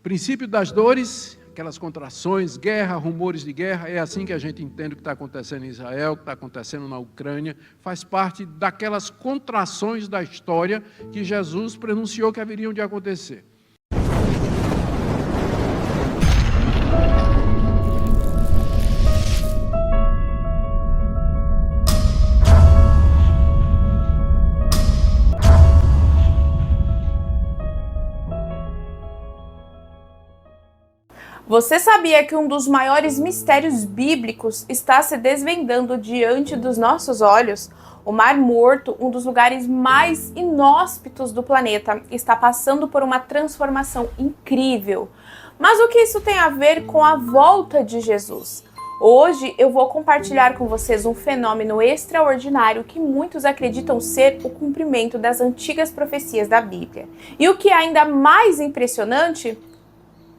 Princípio das dores, aquelas contrações, guerra, rumores de guerra, é assim que a gente entende o que está acontecendo em Israel, o que está acontecendo na Ucrânia, faz parte daquelas contrações da história que Jesus pronunciou que haveriam de acontecer. Você sabia que um dos maiores mistérios bíblicos está se desvendando diante dos nossos olhos? O Mar Morto, um dos lugares mais inóspitos do planeta, está passando por uma transformação incrível. Mas o que isso tem a ver com a volta de Jesus? Hoje eu vou compartilhar com vocês um fenômeno extraordinário que muitos acreditam ser o cumprimento das antigas profecias da Bíblia. E o que é ainda mais impressionante,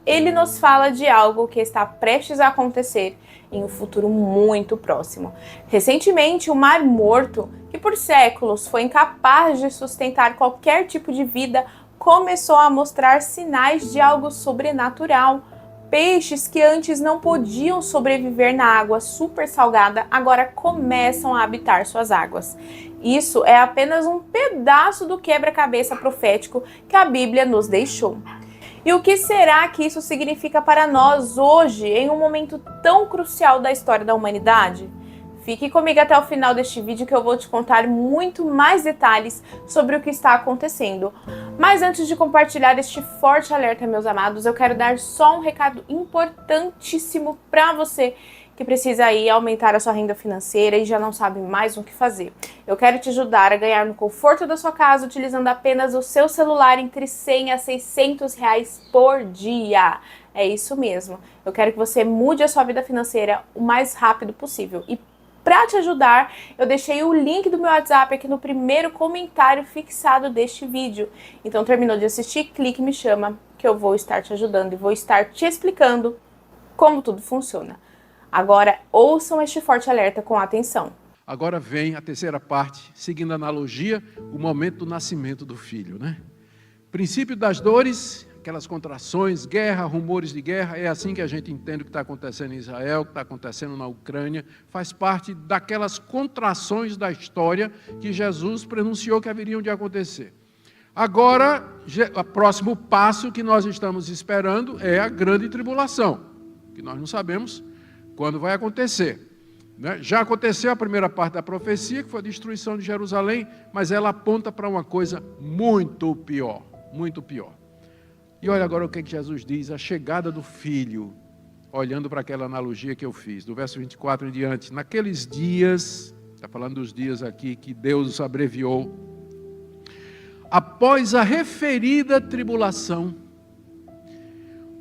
ele nos fala de algo que está prestes a acontecer em um futuro muito próximo. Recentemente, o Mar Morto, que por séculos foi incapaz de sustentar qualquer tipo de vida, começou a mostrar sinais de algo sobrenatural. Peixes que antes não podiam sobreviver na água super salgada, agora começam a habitar suas águas. Isso é apenas um pedaço do quebra-cabeça profético que a Bíblia nos deixou. E o que será que isso significa para nós hoje, em um momento tão crucial da história da humanidade? Fique comigo até o final deste vídeo que eu vou te contar muito mais detalhes sobre o que está acontecendo. Mas antes de compartilhar este forte alerta, meus amados, eu quero dar só um recado importantíssimo para você que precisa aí aumentar a sua renda financeira e já não sabe mais o que fazer. Eu quero te ajudar a ganhar no conforto da sua casa utilizando apenas o seu celular entre 100 a 600 reais por dia. É isso mesmo. Eu quero que você mude a sua vida financeira o mais rápido possível. E para te ajudar, eu deixei o link do meu WhatsApp aqui no primeiro comentário fixado deste vídeo. Então terminou de assistir, clique e me chama que eu vou estar te ajudando e vou estar te explicando como tudo funciona. Agora, ouçam este forte alerta com atenção. Agora vem a terceira parte, seguindo a analogia, o momento do nascimento do filho, né? Princípio das dores, aquelas contrações, guerra, rumores de guerra, é assim que a gente entende o que está acontecendo em Israel, o que está acontecendo na Ucrânia, faz parte daquelas contrações da história que Jesus pronunciou que haveriam de acontecer. Agora, o próximo passo que nós estamos esperando é a grande tribulação, que nós não sabemos quando vai acontecer. Né? Já aconteceu a primeira parte da profecia, que foi a destruição de Jerusalém, mas ela aponta para uma coisa muito pior, muito pior. E olha agora o que Jesus diz, a chegada do Filho, olhando para aquela analogia que eu fiz, do verso 24 em diante. Naqueles dias, está falando dos dias aqui que Deus abreviou, após a referida tribulação,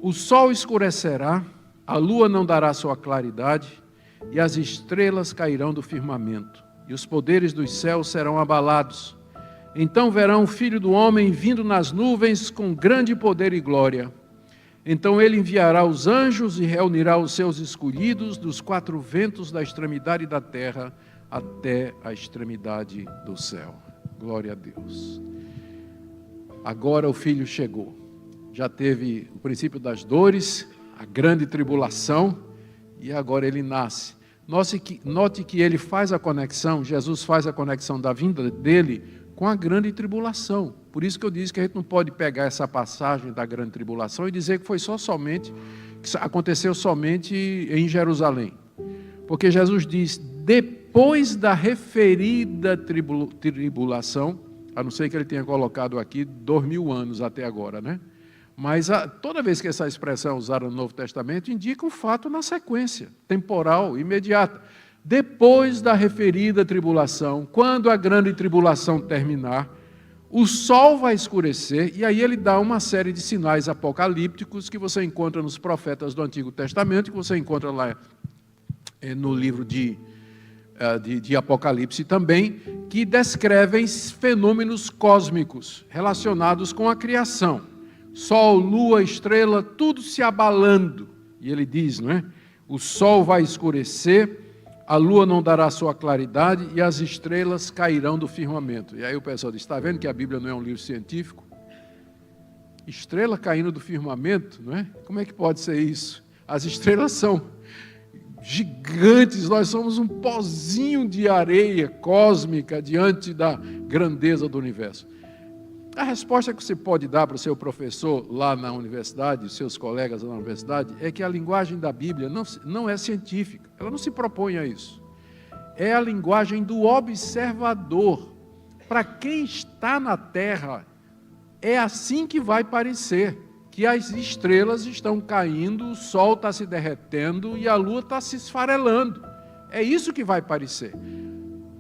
o sol escurecerá, a lua não dará sua claridade, e as estrelas cairão do firmamento, e os poderes dos céus serão abalados. Então verão o Filho do Homem vindo nas nuvens com grande poder e glória. Então ele enviará os anjos e reunirá os seus escolhidos dos quatro ventos da extremidade da terra até a extremidade do céu. Glória a Deus. Agora o Filho chegou. Já teve o princípio das dores, a grande tribulação, e agora ele nasce. Note que ele faz a conexão, Jesus faz a conexão da vinda dele com a grande tribulação. Por isso que eu disse que a gente não pode pegar essa passagem da grande tribulação e dizer que foi que aconteceu somente em Jerusalém. Porque Jesus diz, depois da referida tribulação, a não ser que ele tenha colocado aqui 2000 anos até agora, né? Mas toda vez que essa expressão é usada no Novo Testamento, indica um fato na sequência, temporal, imediata. Depois da referida tribulação, quando a grande tribulação terminar, o sol vai escurecer, e aí ele dá uma série de sinais apocalípticos que você encontra nos profetas do Antigo Testamento, que você encontra lá no livro de Apocalipse também, que descrevem fenômenos cósmicos relacionados com a criação. Sol, lua, estrela, tudo se abalando. E ele diz, não é? O sol vai escurecer, a lua não dará sua claridade e as estrelas cairão do firmamento. E aí o pessoal diz, está vendo que a Bíblia não é um livro científico? Estrela caindo do firmamento, não é? Como é que pode ser isso? As estrelas são gigantes, nós somos um pozinho de areia cósmica diante da grandeza do universo. A resposta que você pode dar para o seu professor lá na universidade, os seus colegas lá na universidade, é que a linguagem da Bíblia não é científica, ela não se propõe a isso. É a linguagem do observador. Para quem está na Terra, é assim que vai parecer, que as estrelas estão caindo, o Sol está se derretendo e a Lua está se esfarelando. É isso que vai parecer.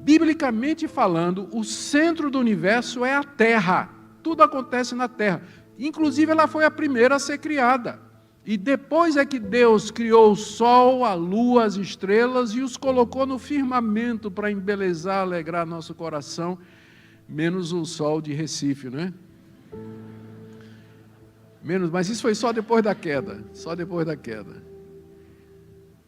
Biblicamente falando, o centro do universo é a Terra. Tudo acontece na Terra. Inclusive, ela foi a primeira a ser criada. E depois é que Deus criou o Sol, a Lua, as estrelas e os colocou no firmamento para embelezar, alegrar nosso coração, menos o Sol de Recife, não é? Mas isso foi só depois da queda, só depois da queda.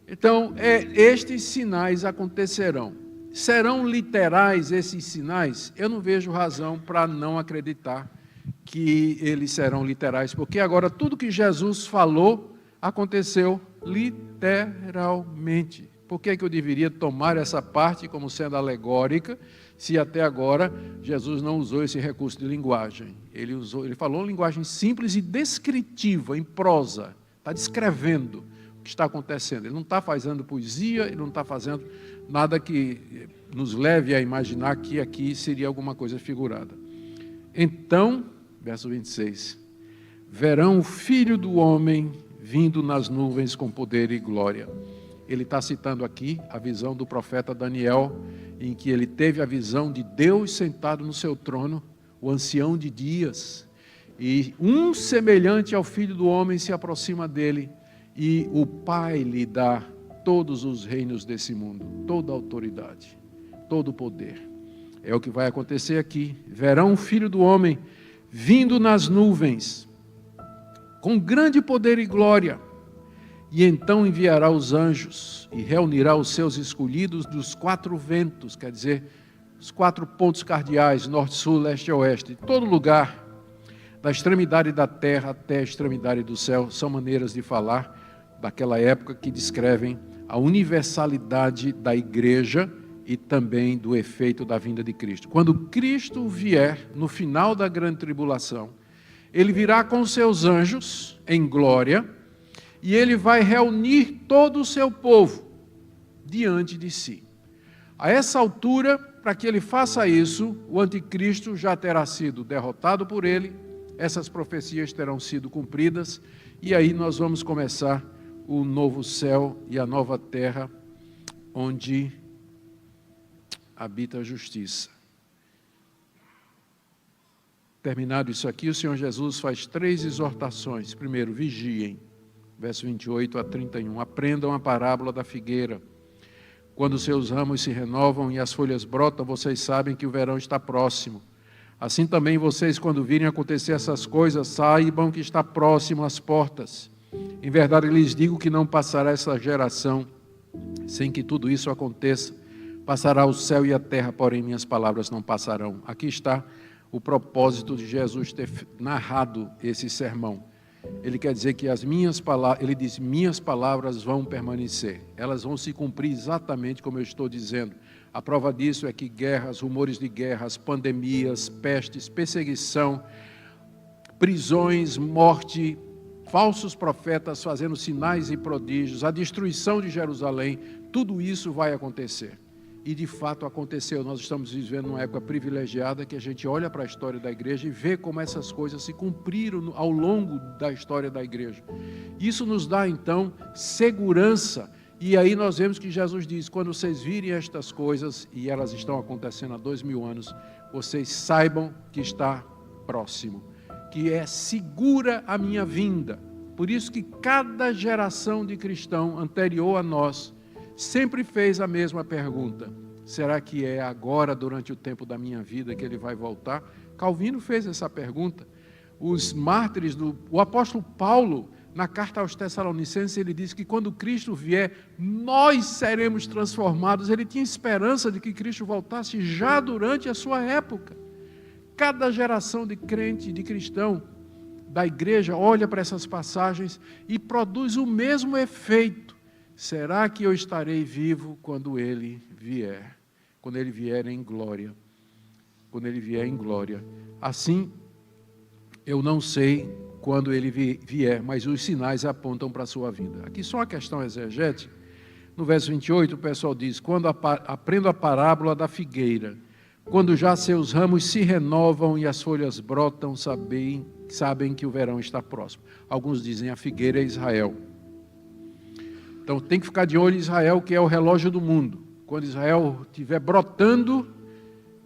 Então, estes sinais acontecerão. Serão literais esses sinais? Eu não vejo razão para não acreditar que eles serão literais, porque agora tudo que Jesus falou aconteceu literalmente. Por que eu deveria tomar essa parte como sendo alegórica, se até agora Jesus não usou esse recurso de linguagem? Ele falou linguagem simples e descritiva, em prosa, está descrevendo o que está acontecendo. Ele não está fazendo poesia, ele não está fazendo nada que nos leve a imaginar que aqui seria alguma coisa figurada. Então, verso 26, verão o Filho do Homem vindo nas nuvens com poder e glória. Ele está citando aqui a visão do profeta Daniel, em que ele teve a visão de Deus sentado no seu trono, o ancião de dias, e um semelhante ao Filho do Homem se aproxima dele, e o Pai lhe dá todos os reinos desse mundo, toda a autoridade, todo o poder. É o que vai acontecer aqui. Verão o Filho do Homem vindo nas nuvens, com grande poder e glória, e então enviará os anjos e reunirá os seus escolhidos dos quatro ventos, quer dizer, os quatro pontos cardeais, norte, sul, leste e oeste, de todo lugar, da extremidade da terra até a extremidade do céu. São maneiras de falar daquela época que descrevem a universalidade da igreja e também do efeito da vinda de Cristo. Quando Cristo vier, no final da grande tribulação, ele virá com seus anjos em glória, e ele vai reunir todo o seu povo diante de si. A essa altura, para que ele faça isso, o anticristo já terá sido derrotado por ele, essas profecias terão sido cumpridas, e aí nós vamos começar o novo céu e a nova terra, onde habita a justiça. Terminado isso aqui, o Senhor Jesus faz 3 exortações. Primeiro, vigiem. Verso 28 a 31, aprendam a parábola da figueira. Quando seus ramos se renovam e as folhas brotam, vocês sabem que o verão está próximo. Assim também vocês, quando virem acontecer essas coisas, saibam que está próximo às portas. Em verdade lhes digo que não passará essa geração sem que tudo isso aconteça. Passará o céu e a terra, porém minhas palavras não passarão. Aqui está o propósito de Jesus ter narrado esse sermão. Ele quer dizer que as minhas palavras, ele diz, minhas palavras vão permanecer. Elas vão se cumprir exatamente como eu estou dizendo. A prova disso é que guerras, rumores de guerras, pandemias, pestes, perseguição, prisões, morte, falsos profetas fazendo sinais e prodígios, a destruição de Jerusalém, tudo isso vai acontecer. E de fato aconteceu. Nós estamos vivendo uma época privilegiada que a gente olha para a história da igreja e vê como essas coisas se cumpriram ao longo da história da igreja. Isso nos dá então segurança. E aí nós vemos que Jesus diz, quando vocês virem estas coisas, e elas estão acontecendo há 2000 anos, vocês saibam que está próximo, que é segura a minha vinda. Por isso que cada geração de cristão anterior a nós sempre fez a mesma pergunta: será que é agora, durante o tempo da minha vida, que ele vai voltar? Calvino fez essa pergunta. Os mártires, o apóstolo Paulo, na carta aos Tessalonicenses, ele diz que quando Cristo vier, nós seremos transformados. Ele tinha esperança de que Cristo voltasse já durante a sua época. Cada geração de crente, de cristão, da igreja olha para essas passagens e produz o mesmo efeito. Será que eu estarei vivo quando ele vier? Quando ele vier em glória. Quando ele vier em glória. Assim, eu não sei quando ele vier, mas os sinais apontam para a sua vinda. Aqui só uma questão exegética. No verso 28, o pessoal diz: quando aprendo a parábola da figueira, quando já seus ramos se renovam e as folhas brotam, sabem que o verão está próximo. Alguns dizem a figueira é Israel. Então tem que ficar de olho em Israel, que é o relógio do mundo. Quando Israel estiver brotando,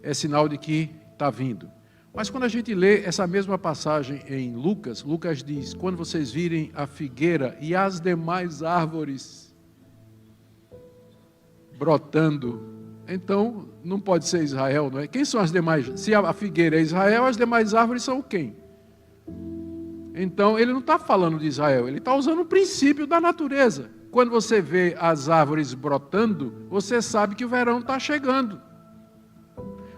é sinal de que está vindo. Mas quando a gente lê essa mesma passagem em Lucas, Lucas diz: quando vocês virem a figueira e as demais árvores brotando, então não pode ser Israel, não é? Quem são as demais? Se a figueira é Israel, as demais árvores são quem? Então ele não está falando de Israel, ele está usando o princípio da natureza. Quando você vê as árvores brotando, você sabe que o verão está chegando.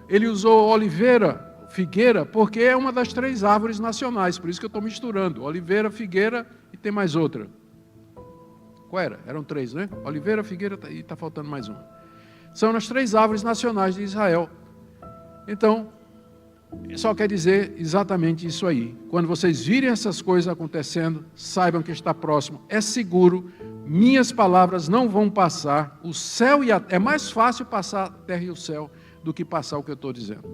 Ele usou oliveira, figueira, porque é uma das 3 árvores nacionais, por isso que eu estou misturando. Oliveira, figueira e tem mais outra. Qual era? Eram 3, né? Oliveira, figueira e está faltando mais uma. São as 3 árvores nacionais de Israel. Então, só quer dizer exatamente isso aí. Quando vocês virem essas coisas acontecendo, saibam que está próximo. É seguro, minhas palavras não vão passar. O céu e é mais fácil passar a terra e o céu do que passar o que eu estou dizendo.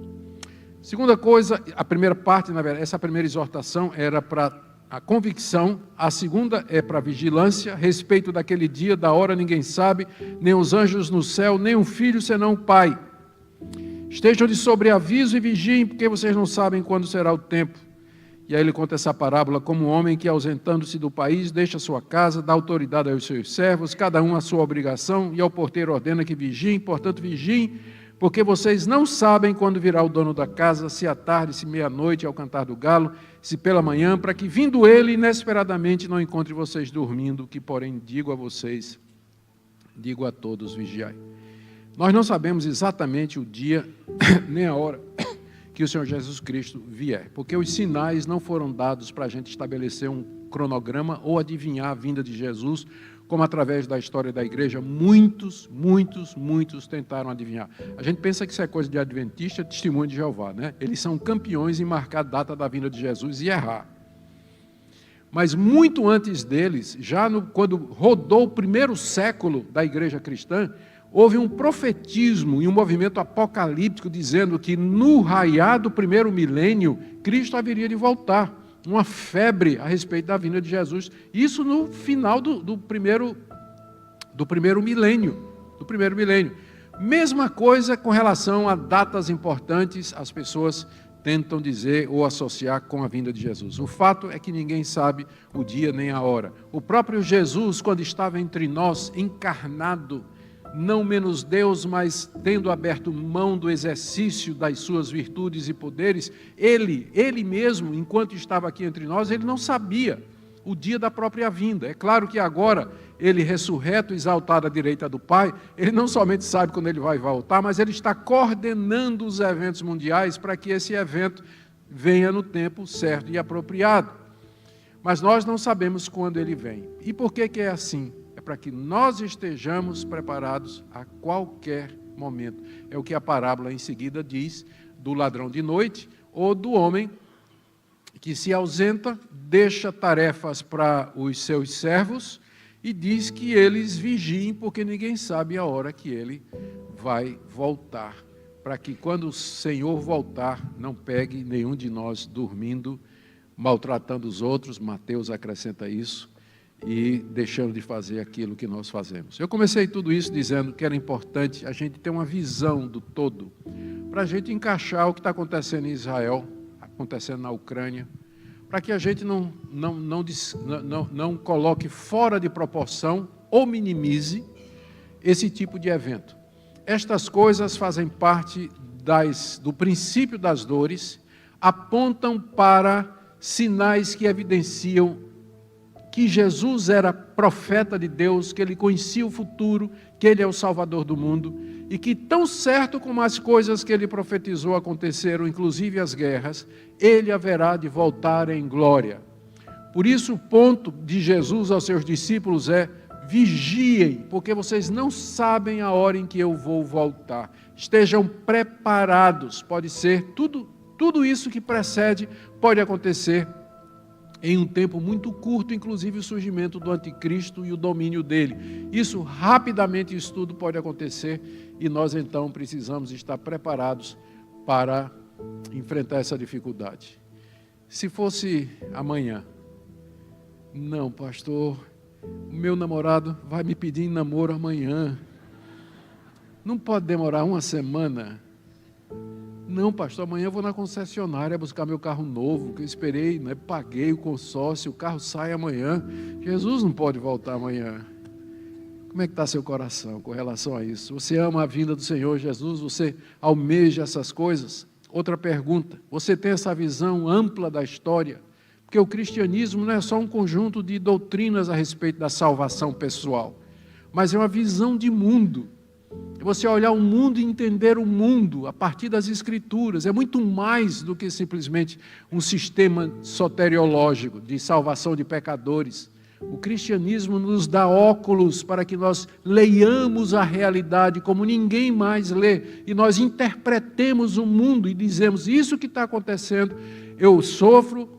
Segunda coisa, a primeira parte, na verdade, essa primeira exortação era para a convicção, a segunda é para a vigilância, respeito daquele dia, da hora ninguém sabe, nem os anjos no céu, nem um filho senão o pai. Estejam de sobreaviso e vigiem, porque vocês não sabem quando será o tempo. E aí ele conta essa parábola como um homem que, ausentando-se do país, deixa sua casa, dá autoridade aos seus servos, cada um a sua obrigação, e ao porteiro ordena que vigiem, portanto vigiem, porque vocês não sabem quando virá o dono da casa, se à tarde, se meia-noite, ao cantar do galo, se pela manhã, para que, vindo ele, inesperadamente não encontre vocês dormindo, que, porém, digo a vocês, digo a todos, vigiai. Nós não sabemos exatamente o dia, nem a hora que o Senhor Jesus Cristo vier, porque os sinais não foram dados para a gente estabelecer um cronograma ou adivinhar a vinda de Jesus, como através da história da igreja, muitos tentaram adivinhar. A gente pensa que isso é coisa de adventista, testemunho de Jeová, né? Eles são campeões em marcar a data da vinda de Jesus e errar. Mas muito antes deles, quando rodou o primeiro século da igreja cristã, houve um profetismo e um movimento apocalíptico dizendo que no raiar do primeiro milênio, Cristo haveria de voltar. Uma febre a respeito da vinda de Jesus. Isso no final do primeiro milênio. Mesma coisa com relação a datas importantes, as pessoas tentam dizer ou associar com a vinda de Jesus. O fato é que ninguém sabe o dia nem a hora. O próprio Jesus, quando estava entre nós, encarnado, não menos Deus, mas tendo aberto mão do exercício das suas virtudes e poderes, ele mesmo, enquanto estava aqui entre nós, ele não sabia o dia da própria vinda. É claro que agora, ele ressurreto, exaltado à direita do Pai, ele não somente sabe quando ele vai voltar, mas ele está coordenando os eventos mundiais para que esse evento venha no tempo certo e apropriado. Mas nós não sabemos quando ele vem. E por que é assim? É para que nós estejamos preparados a qualquer momento. É o que a parábola em seguida diz do ladrão de noite ou do homem que se ausenta, deixa tarefas para os seus servos e diz que eles vigiem porque ninguém sabe a hora que ele vai voltar. Para que quando o Senhor voltar, não pegue nenhum de nós dormindo, maltratando os outros. Mateus acrescenta isso. E deixando de fazer aquilo que nós fazemos. Eu comecei tudo isso dizendo que era importante a gente ter uma visão do todo, para a gente encaixar o que está acontecendo em Israel, acontecendo na Ucrânia, para que a gente não coloque fora de proporção ou minimize esse tipo de evento. Estas coisas fazem parte do princípio das dores, apontam para sinais que evidenciam que Jesus era profeta de Deus, que ele conhecia o futuro, que ele é o Salvador do mundo, e que tão certo como as coisas que ele profetizou aconteceram, inclusive as guerras, ele haverá de voltar em glória. Por isso o ponto de Jesus aos seus discípulos é: vigiem, porque vocês não sabem a hora em que eu vou voltar. Estejam preparados. Pode ser, tudo isso que precede pode acontecer em um tempo muito curto, inclusive o surgimento do anticristo e o domínio dele. Isso, rapidamente, isso tudo pode acontecer e nós então precisamos estar preparados para enfrentar essa dificuldade. Se fosse amanhã, não, pastor, o meu namorado vai me pedir em namoro amanhã. Não pode demorar uma semana. Não, pastor, amanhã eu vou na concessionária buscar meu carro novo, que eu esperei, né? Paguei o consórcio, o carro sai amanhã. Jesus não pode voltar amanhã. Como é que está seu coração com relação a isso? Você ama a vinda do Senhor Jesus? Você almeja essas coisas? Outra pergunta, você tem essa visão ampla da história? Porque o cristianismo não é só um conjunto de doutrinas a respeito da salvação pessoal, mas é uma visão de mundo. É você olhar o mundo e entender o mundo a partir das Escrituras. É muito mais do que simplesmente um sistema soteriológico de salvação de pecadores. O cristianismo nos dá óculos para que nós leiamos a realidade como ninguém mais lê, e nós interpretemos o mundo e dizemos: isso que está acontecendo, eu sofro,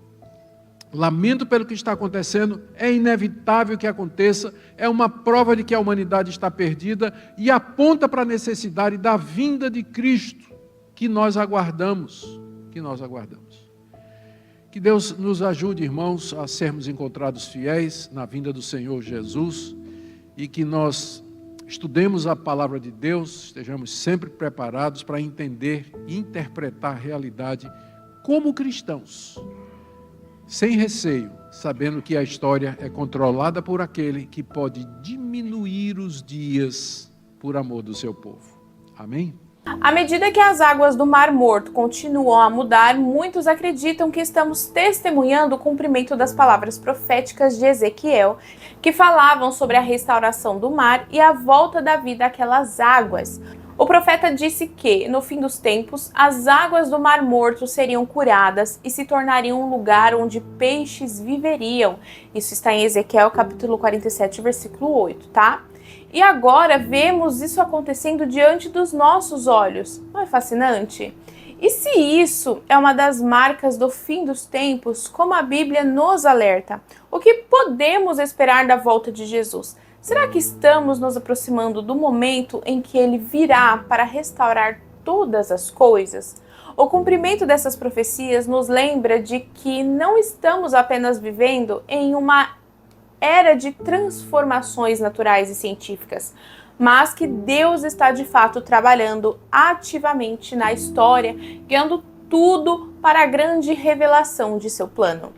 lamento pelo que está acontecendo, é inevitável que aconteça, é uma prova de que a humanidade está perdida e aponta para a necessidade da vinda de Cristo que nós aguardamos, Que Deus nos ajude, irmãos, a sermos encontrados fiéis na vinda do Senhor Jesus e que nós estudemos a palavra de Deus, estejamos sempre preparados para entender e interpretar a realidade como cristãos, sem receio, sabendo que a história é controlada por aquele que pode diminuir os dias por amor do seu povo. Amém? À medida que as águas do Mar Morto continuam a mudar, muitos acreditam que estamos testemunhando o cumprimento das palavras proféticas de Ezequiel, que falavam sobre a restauração do mar e a volta da vida àquelas águas. O profeta disse que, no fim dos tempos, as águas do Mar Morto seriam curadas e se tornariam um lugar onde peixes viveriam. Isso está em Ezequiel capítulo 47, versículo 8, tá? E agora vemos isso acontecendo diante dos nossos olhos. Não é fascinante? E se isso é uma das marcas do fim dos tempos, como a Bíblia nos alerta, o que podemos esperar da volta de Jesus? Será que estamos nos aproximando do momento em que ele virá para restaurar todas as coisas? O cumprimento dessas profecias nos lembra de que não estamos apenas vivendo em uma era de transformações naturais e científicas, mas que Deus está de fato trabalhando ativamente na história, guiando tudo para a grande revelação de seu plano.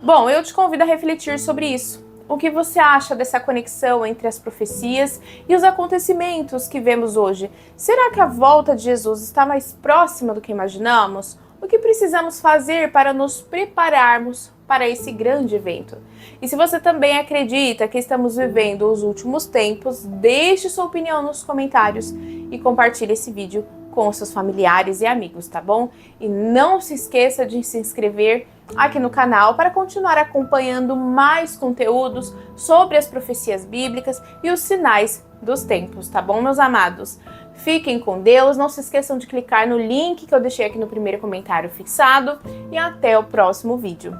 Bom, eu te convido a refletir sobre isso. O que você acha dessa conexão entre as profecias e os acontecimentos que vemos hoje? Será que a volta de Jesus está mais próxima do que imaginamos? O que precisamos fazer para nos prepararmos para esse grande evento? E se você também acredita que estamos vivendo os últimos tempos, deixe sua opinião nos comentários e compartilhe esse vídeo com seus familiares e amigos, tá bom? E não se esqueça de se inscrever aqui no canal para continuar acompanhando mais conteúdos sobre as profecias bíblicas e os sinais dos tempos, tá bom, meus amados? Fiquem com Deus, não se esqueçam de clicar no link que eu deixei aqui no primeiro comentário fixado e até o próximo vídeo.